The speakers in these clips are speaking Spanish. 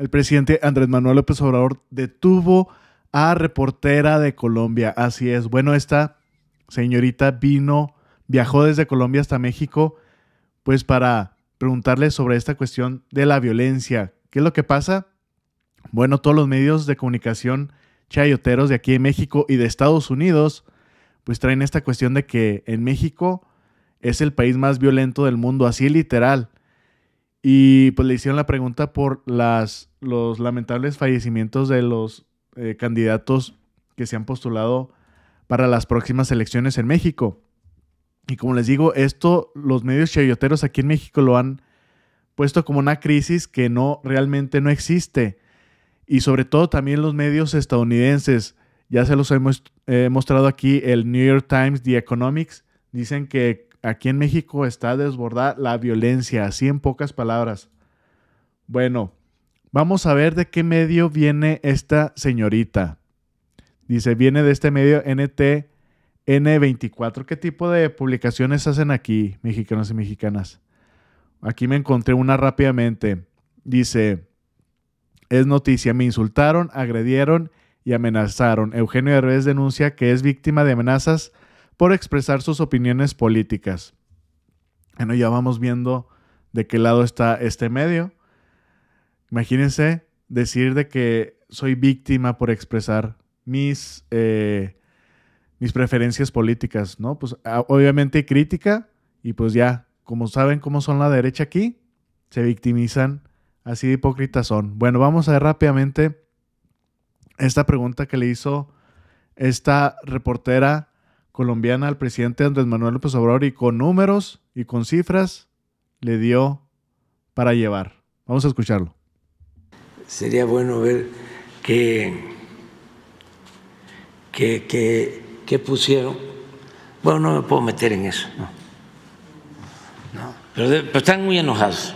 El presidente Andrés Manuel López Obrador detuvo a reportera de Colombia. Así es. Bueno, esta señorita viajó desde Colombia hasta México, pues para preguntarle sobre esta cuestión de la violencia. ¿Qué es lo que pasa? Bueno, todos los medios de comunicación chayoteros de aquí en México y de Estados Unidos, pues traen esta cuestión de que en México es el país más violento del mundo, así literal. Y pues le hicieron la pregunta por los lamentables fallecimientos de los candidatos que se han postulado para las próximas elecciones en México. Y como les digo, esto los medios chayoteros aquí en México lo han puesto como una crisis que realmente no existe. Y sobre todo también los medios estadounidenses, ya se los hemos mostrado aquí, el New York Times, The Economics, dicen que aquí en México está desbordada la violencia, así en pocas palabras. Bueno, vamos a ver de qué medio viene esta señorita. Dice, viene de este medio NTN24. ¿Qué tipo de publicaciones hacen aquí, mexicanos y mexicanas? Aquí me encontré una rápidamente. Dice, es noticia, me insultaron, agredieron y amenazaron. Eugenio Derbez denuncia que es víctima de amenazas por expresar sus opiniones políticas. Bueno, ya vamos viendo de qué lado está este medio. Imagínense decir de que soy víctima por expresar mis preferencias políticas, ¿no? Pues obviamente hay crítica y pues ya, como saben cómo son la derecha aquí, se victimizan, así de hipócritas son. Bueno, vamos a ver rápidamente esta pregunta que le hizo esta reportera colombiana al presidente Andrés Manuel López Obrador y con números y con cifras le dio para llevar. Vamos a escucharlo. Sería bueno ver qué pusieron. Bueno, no me puedo meter en eso, no. Pero están muy enojados.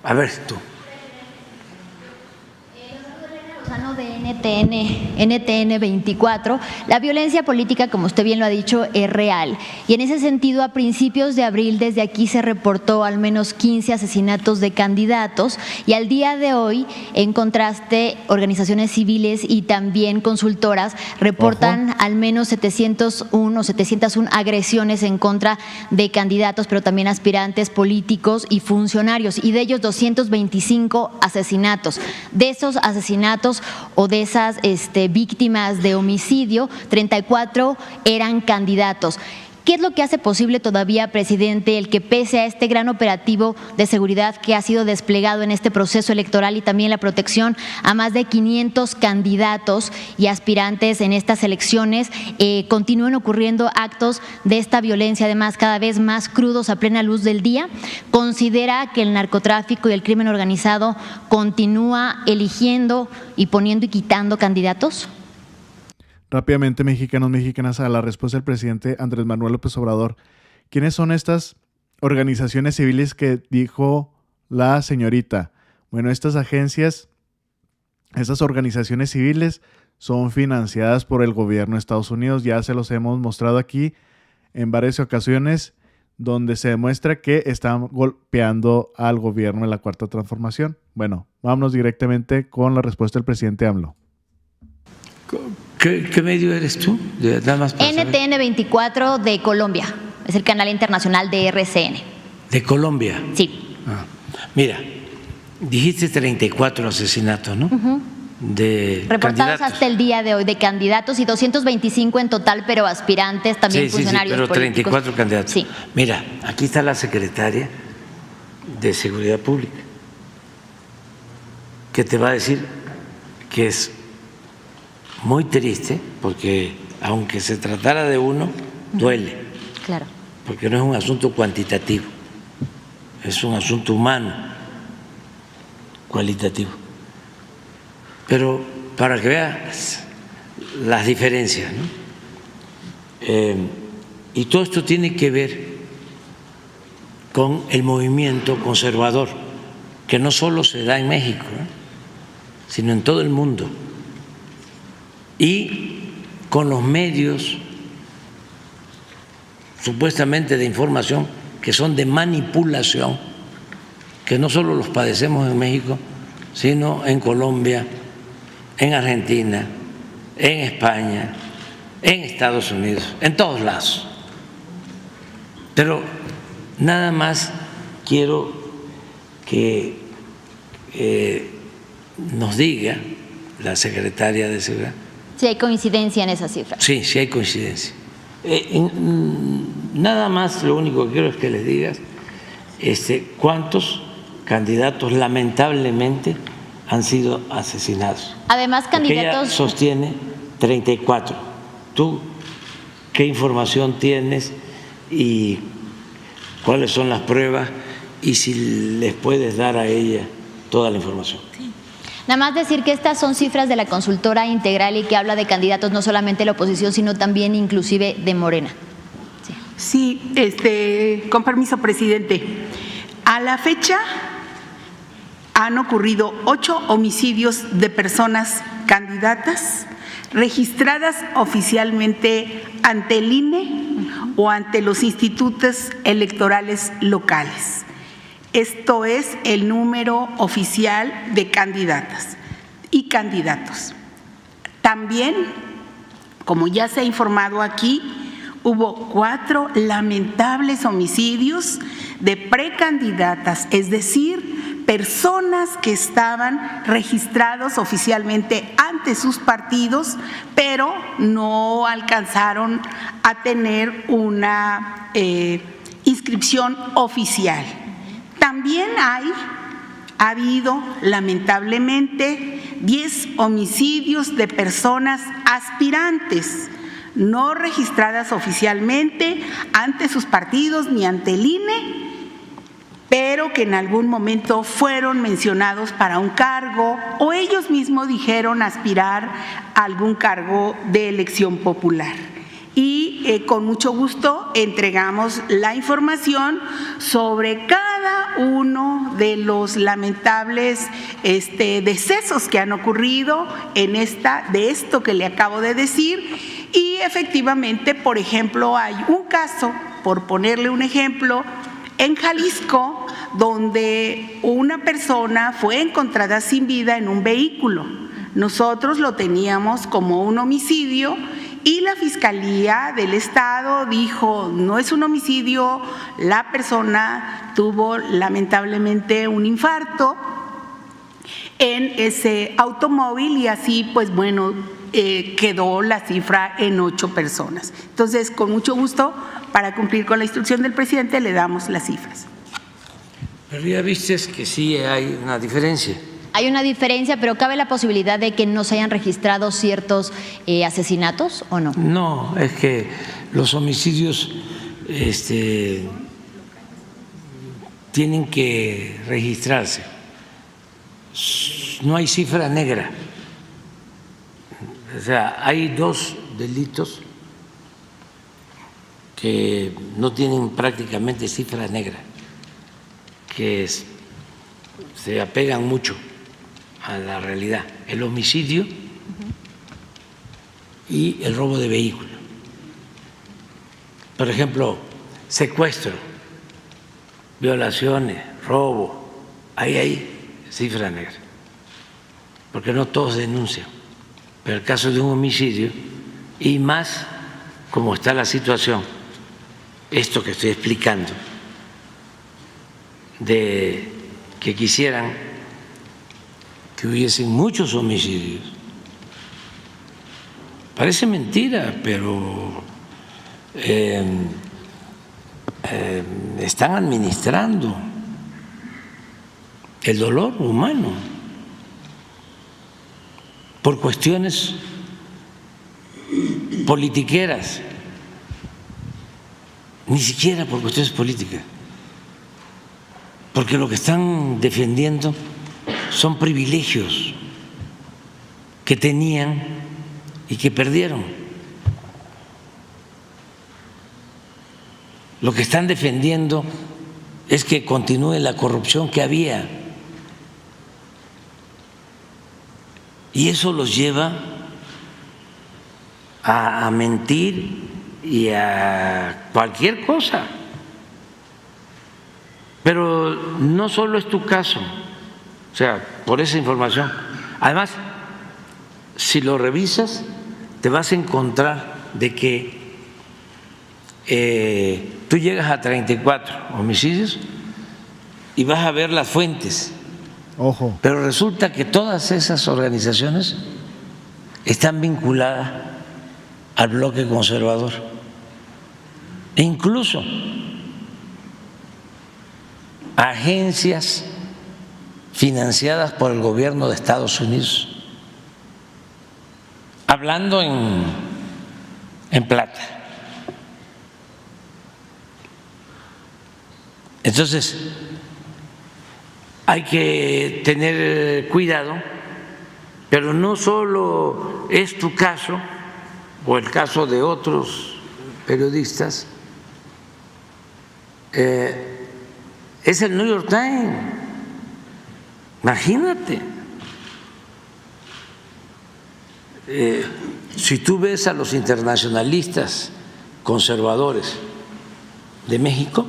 A ver, tú. De NTN24, la violencia política, como usted bien lo ha dicho, es real. Y en ese sentido, a principios de abril, desde aquí se reportó al menos 15 asesinatos de candidatos y al día de hoy, en contraste, organizaciones civiles y también consultoras reportan al menos 701 agresiones en contra de candidatos, pero también aspirantes políticos y funcionarios, y de ellos 225 asesinatos. De esos asesinatos o de esas víctimas de homicidio, 34 eran candidatos. ¿Qué es lo que hace posible todavía, presidente, el que pese a este gran operativo de seguridad que ha sido desplegado en este proceso electoral y también la protección a más de 500 candidatos y aspirantes en estas elecciones, continúen ocurriendo actos de esta violencia, además cada vez más crudos a plena luz del día? ¿Considera que el narcotráfico y el crimen organizado continúa eligiendo y poniendo y quitando candidatos? Rápidamente, mexicanos, mexicanas, a la respuesta del presidente Andrés Manuel López Obrador. ¿Quiénes son estas organizaciones civiles que dijo la señorita? Bueno, estas agencias, estas organizaciones civiles son financiadas por el gobierno de Estados Unidos. Ya se los hemos mostrado aquí en varias ocasiones, donde se demuestra que están golpeando al gobierno de la Cuarta Transformación. Bueno, vámonos directamente con la respuesta del presidente AMLO. ¿Qué medio eres tú? NTN24 de Colombia, es el canal internacional de RCN. ¿De Colombia? Sí. Mira, dijiste 34 asesinatos, ¿no? De reportados candidatos. Hasta el día de hoy de candidatos y 225 en total, pero aspirantes, también funcionarios pero políticos. 34 candidatos. Sí. Mira, aquí está la secretaria de Seguridad Pública, que te va a decir que es muy triste, porque aunque se tratara de uno, duele. Claro. Porque no es un asunto cuantitativo, es un asunto humano, cualitativo. Pero para que veas las diferencias, ¿no? Y todo esto tiene que ver con el movimiento conservador, que no solo se da en México, sino en todo el mundo, y con los medios supuestamente de información que son de manipulación, que no solo los padecemos en México, sino en Colombia, en Argentina, en España, en Estados Unidos, en todos lados. Pero nada más quiero que nos diga la secretaria de Seguridad. Si hay coincidencia en esas cifras. Sí, sí hay coincidencia. Nada más, lo único que quiero es que les digas cuántos candidatos lamentablemente han sido asesinados. Además, candidatos. Porque ella sostiene 34. ¿Tú qué información tienes y cuáles son las pruebas y si les puedes dar a ella toda la información? Nada más decir que estas son cifras de la consultora Integral y que habla de candidatos no solamente de la oposición, sino también inclusive de Morena. Sí, con permiso, presidente. A la fecha han ocurrido 8 homicidios de personas candidatas registradas oficialmente ante el INE o ante los institutos electorales locales. Esto es el número oficial de candidatas y candidatos. También, como ya se ha informado aquí, hubo 4 lamentables homicidios de precandidatas, es decir, personas que estaban registrados oficialmente ante sus partidos, pero no alcanzaron a tener una inscripción oficial. También ha habido, lamentablemente, 10 homicidios de personas aspirantes no registradas oficialmente ante sus partidos ni ante el INE, pero que en algún momento fueron mencionados para un cargo o ellos mismos dijeron aspirar a algún cargo de elección popular. Y con mucho gusto entregamos la información sobre cada uno de los lamentables decesos que han ocurrido de esto que le acabo de decir. Y efectivamente, por ejemplo, hay un caso, por ponerle un ejemplo, en Jalisco, donde una persona fue encontrada sin vida en un vehículo. Nosotros lo teníamos como un homicidio y la Fiscalía del Estado dijo, no es un homicidio, la persona tuvo lamentablemente un infarto en ese automóvil y así, pues bueno, quedó la cifra en 8 personas. Entonces, con mucho gusto, para cumplir con la instrucción del presidente, le damos las cifras. Pero ya viste que sí hay una diferencia. Hay una diferencia, pero ¿cabe la posibilidad de que no se hayan registrado ciertos asesinatos o no? No, es que los homicidios tienen que registrarse. No hay cifra negra. O sea, hay 2 delitos que no tienen prácticamente cifra negra, que se apegan mucho a la realidad: el homicidio y el robo de vehículo. Por ejemplo, secuestro, violaciones, robo, ahí hay cifra negra, porque no todos denuncian. Pero el caso de un homicidio, y más como está la situación, esto que estoy explicando, de que quisieran que hubiesen muchos homicidios. Parece mentira, pero están administrando el dolor humano por cuestiones politiqueras, ni siquiera por cuestiones políticas, porque lo que están defendiendo son privilegios que tenían y que perdieron. Lo que están defendiendo es que continúe la corrupción que había, y eso los lleva a mentir y a cualquier cosa. Pero no solo es tu caso, O sea, por esa información. Además, si lo revisas, te vas a encontrar de que tú llegas a 34 homicidios y vas a ver las fuentes. Ojo. Pero resulta que todas esas organizaciones están vinculadas al bloque conservador. E incluso agencias financiadas por el gobierno de Estados Unidos, hablando en plata. Entonces, hay que tener cuidado, pero no solo es tu caso o el caso de otros periodistas, es el New York Times. Imagínate, si tú ves a los internacionalistas conservadores de México,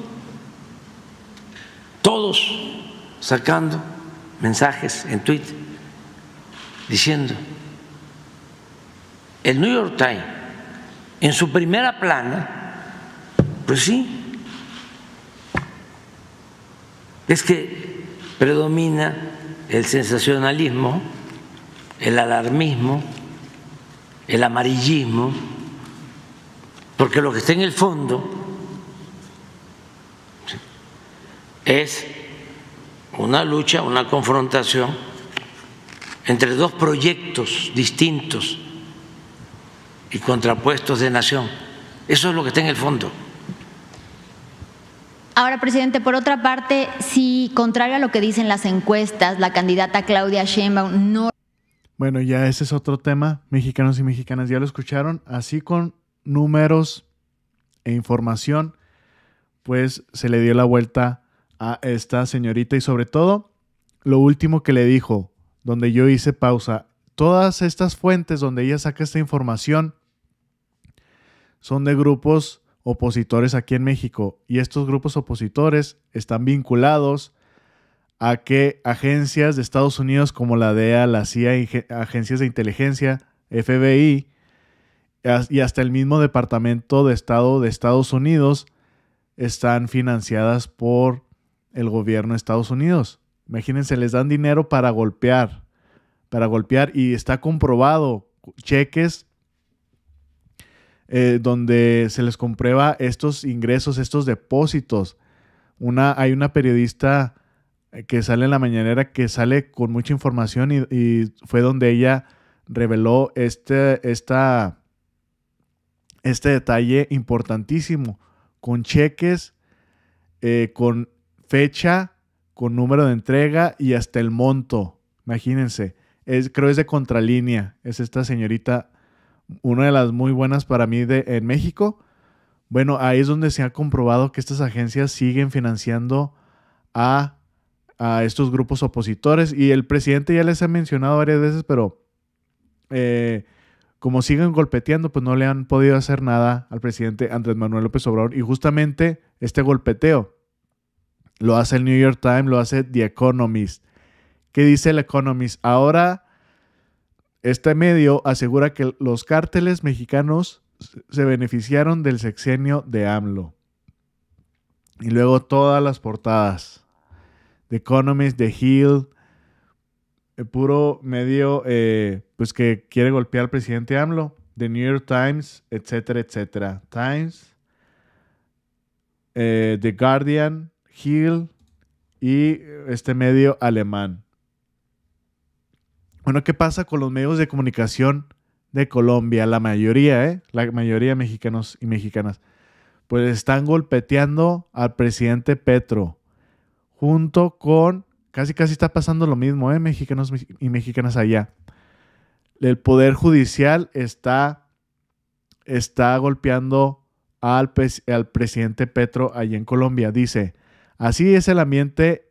todos sacando mensajes en Twitter diciendo: el New York Times en su primera plana, pues sí, es que predomina el sensacionalismo, el alarmismo, el amarillismo, porque lo que está en el fondo es una lucha, una confrontación entre dos proyectos distintos y contrapuestos de nación. Eso es lo que está en el fondo. Ahora, presidente, por otra parte, si contrario a lo que dicen las encuestas, la candidata Claudia Sheinbaum no... Bueno, ya ese es otro tema, mexicanos y mexicanas, ya lo escucharon, así con números e información, pues se le dio la vuelta a esta señorita y sobre todo lo último que le dijo, donde yo hice pausa, todas estas fuentes donde ella saca esta información son de grupos opositores aquí en México y estos grupos opositores están vinculados a que agencias de Estados Unidos como la DEA, la CIA, agencias de inteligencia, FBI y hasta el mismo Departamento de Estado de Estados Unidos están financiadas por el gobierno de Estados Unidos. Imagínense, les dan dinero para golpear y está comprobado, cheques donde se les comprueba estos ingresos, estos depósitos. Hay una periodista que sale en la mañanera que sale con mucha información y fue donde ella reveló este detalle importantísimo, con cheques, con fecha, con número de entrega y hasta el monto. Imagínense, creo es de Contralínea, es esta señorita, una de las muy buenas para mí en México. Bueno, ahí es donde se ha comprobado que estas agencias siguen financiando a estos grupos opositores y el presidente ya les ha mencionado varias veces, pero como siguen golpeteando, pues no le han podido hacer nada al presidente Andrés Manuel López Obrador y justamente este golpeteo lo hace el New York Times, lo hace The Economist. ¿Qué dice el Economist? Ahora este medio asegura que los cárteles mexicanos se beneficiaron del sexenio de AMLO. Y luego todas las portadas. The Economist, The Hill, el puro medio pues que quiere golpear al presidente AMLO. The New York Times, etcétera, etcétera. Times, The Guardian, Hill y este medio alemán. Bueno, ¿qué pasa con los medios de comunicación de Colombia? La mayoría mexicanos y mexicanas, pues están golpeteando al presidente Petro, junto con, casi está pasando lo mismo, mexicanos y mexicanas allá. El Poder Judicial está golpeando al presidente Petro allá en Colombia. Dice, así es el ambiente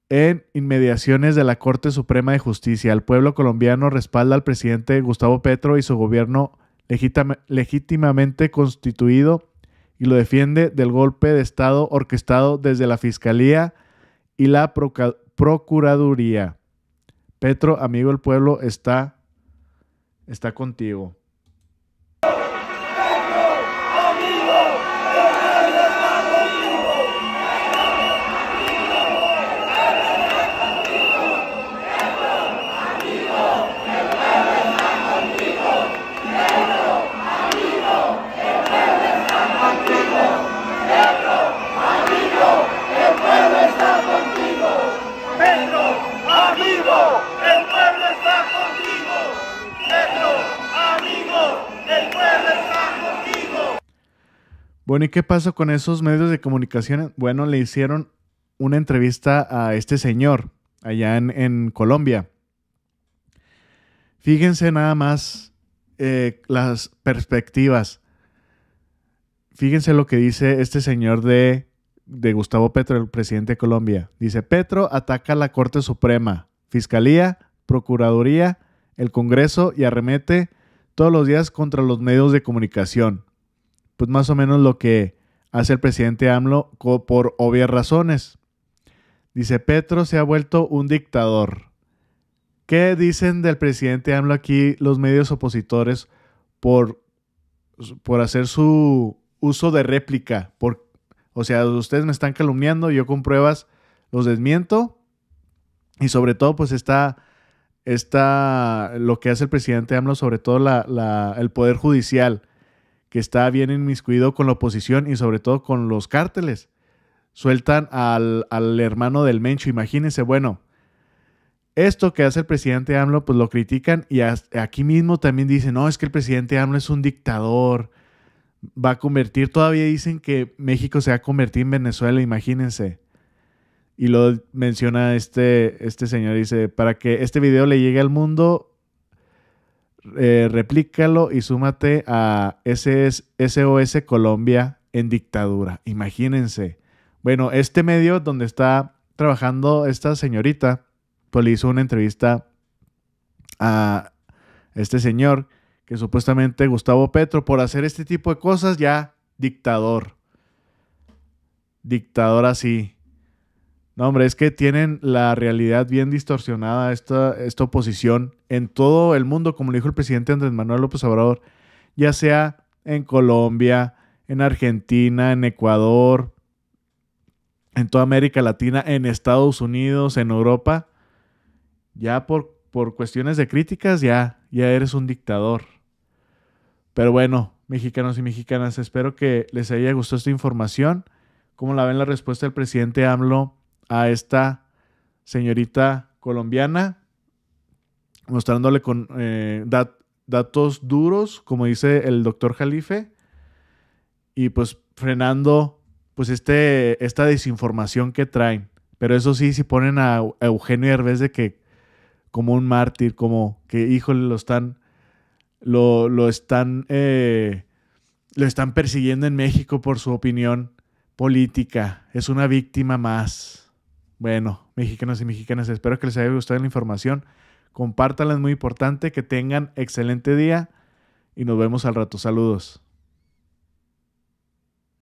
en inmediaciones de la Corte Suprema de Justicia. El pueblo colombiano respalda al presidente Gustavo Petro y su gobierno legítimamente constituido y lo defiende del golpe de Estado orquestado desde la Fiscalía y la Procuraduría. Petro, amigo del pueblo, está contigo. Bueno, ¿y qué pasó con esos medios de comunicación? Bueno, le hicieron una entrevista a este señor allá en Colombia. Fíjense nada más las perspectivas. Fíjense lo que dice este señor de Gustavo Petro, el presidente de Colombia. Dice, Petro ataca a la Corte Suprema, Fiscalía, Procuraduría, el Congreso y arremete todos los días contra los medios de comunicación. Pues más o menos lo que hace el presidente AMLO por obvias razones. Dice, Petro se ha vuelto un dictador. ¿Qué dicen del presidente AMLO aquí los medios opositores por hacer su uso de réplica? O sea, ustedes me están calumniando, yo con pruebas los desmiento. Y sobre todo, pues está lo que hace el presidente AMLO, sobre todo el Poder Judicial, que está bien inmiscuido con la oposición y sobre todo con los cárteles. Sueltan al hermano del Mencho, imagínense. Bueno, esto que hace el presidente AMLO, pues lo critican y aquí mismo también dicen, no, es que el presidente AMLO es un dictador, va a convertir, todavía dicen que México se va a convertir en Venezuela, imagínense. Y lo menciona este señor, dice, para que este video le llegue al mundo, replícalo y súmate a SOS Colombia en dictadura. Imagínense. Bueno, este medio donde está trabajando esta señorita, pues le hizo una entrevista a este señor que supuestamente Gustavo Petro, por hacer este tipo de cosas, ya dictador. Dictador así. No, hombre, es que tienen la realidad bien distorsionada esta oposición en todo el mundo, como le dijo el presidente Andrés Manuel López Obrador, ya sea en Colombia, en Argentina, en Ecuador, en toda América Latina, en Estados Unidos, en Europa. Ya por cuestiones de críticas, ya eres un dictador. Pero bueno, mexicanos y mexicanas, espero que les haya gustado esta información. ¿Cómo la ven la respuesta del presidente AMLO a esta señorita colombiana? Mostrándole con datos duros, como dice el doctor Jalife, y pues frenando pues esta desinformación que traen. Pero eso sí, si ponen a Eugenio Derbez de que como un mártir, como que, híjole, lo están persiguiendo en México por su opinión política. Es una víctima más. Bueno, mexicanos y mexicanas, espero que les haya gustado la información. Compártanla, es muy importante. Que tengan excelente día y nos vemos al rato. Saludos.